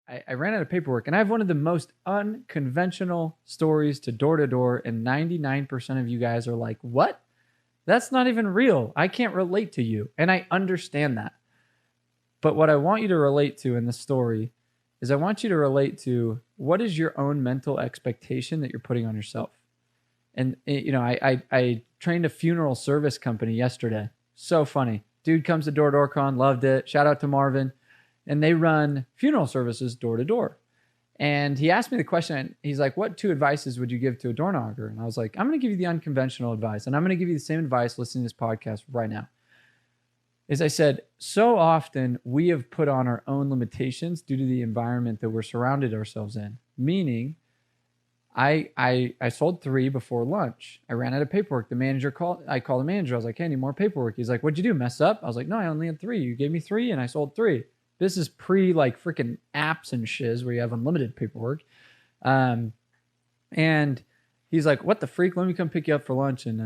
I ran out of paperwork, and I have one of the most unconventional stories to door, and 99% of you guys are like, what? That's not even real. I can't relate to you. And I understand that. But what I want you to relate to in the story is I want you to relate to what is your own mental expectation that you're putting on yourself. And, I trained a funeral service company yesterday. So funny. Dude comes to door con, loved it. Shout out to Marvin. And they run funeral services door to door. And he asked me the question, he's like, what 2 advices would you give to a door knocker? And I was like, I'm going to give you the unconventional advice. And I'm going to give you the same advice listening to this podcast right now. Is I said, so often we have put on our own limitations due to the environment that we're surrounded ourselves in. Meaning, I sold 3 before lunch. I ran out of paperwork. I called the manager. I was like, hey, I need more paperwork. He's like, what'd you do? Mess up? I was like, no, I only had 3. You gave me 3 and I sold 3. This is pre like freaking apps and shiz where you have unlimited paperwork. And he's like, what the freak? Let me come pick you up for lunch and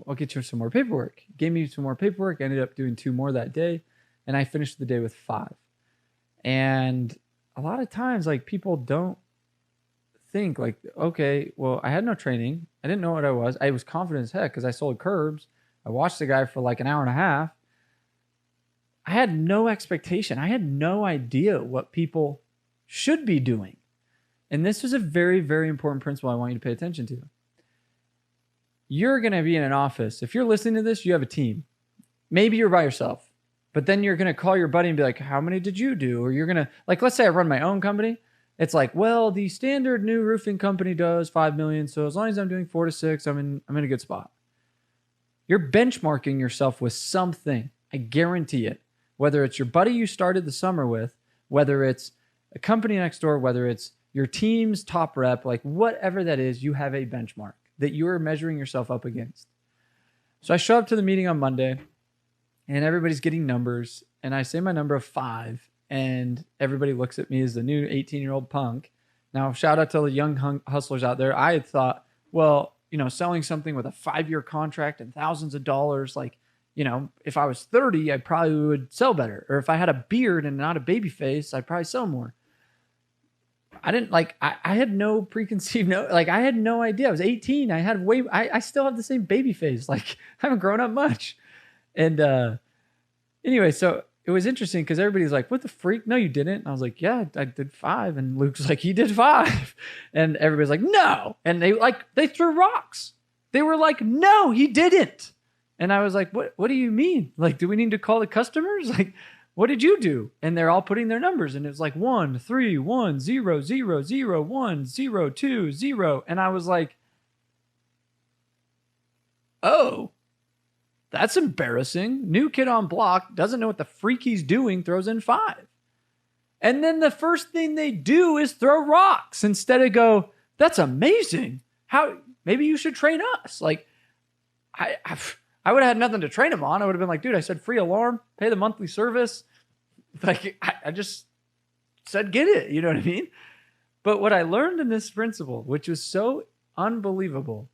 I'll get you some more paperwork. Gave me some more paperwork. I ended up doing 2 more that day. And I finished the day with 5. And a lot of times, like, people don't think like, okay, well, I had no training. I didn't know what I was. I was confident as heck because I sold curbs. I watched the guy for like an hour and a half. I had no expectation. I had no idea what people should be doing. And this is a very, very important principle I want you to pay attention to. You're going to be in an office. If you're listening to this, you have a team. Maybe you're by yourself, but then you're going to call your buddy and be like, how many did you do? Or you're going to, like, let's say I run my own company. It's like, well, the standard new roofing company does 5 million. So as long as I'm doing 4 to 6, I'm in a good spot. You're benchmarking yourself with something. I guarantee it. Whether it's your buddy you started the summer with, whether it's a company next door, whether it's your team's top rep, like whatever that is, you have a benchmark that you are measuring yourself up against. So I show up to the meeting on Monday and everybody's getting numbers and I say my number of 5 and everybody looks at me as the new 18-year-old punk. Now, shout out to the young hustlers out there. I had thought, well, selling something with a 5-year contract and thousands of dollars, like, if I was 30, I probably would sell better. Or if I had a beard and not a baby face, I'd probably sell more. I didn't I had no preconceived, I had no idea. I was 18. I still have the same baby face. Like, I haven't grown up much. And anyway, so it was interesting because everybody's like, what the freak? No, you didn't. And I was like, yeah, I did 5. And Luke's like, he did 5. And everybody's like, no. And they threw rocks. They were like, no, he didn't. And I was like, what do you mean? Like, do we need to call the customers? Like, what did you do? And they're all putting their numbers. And it was like 1, 3, 1, 0, 0, 0, 1, 0, 2, 0. And I was like, oh, that's embarrassing. New kid on block, doesn't know what the freak he's doing, throws in 5. And then the first thing they do is throw rocks instead of go, that's amazing. Maybe you should train us. Like, I would have had nothing to train him on. I would have been like, dude, I said free alarm, pay the monthly service. Like, I just said, get it. You know what I mean? But what I learned in this principle, which was so unbelievable,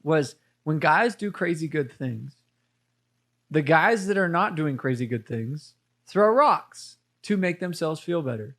was when guys do crazy good things, the guys that are not doing crazy good things throw rocks to make themselves feel better.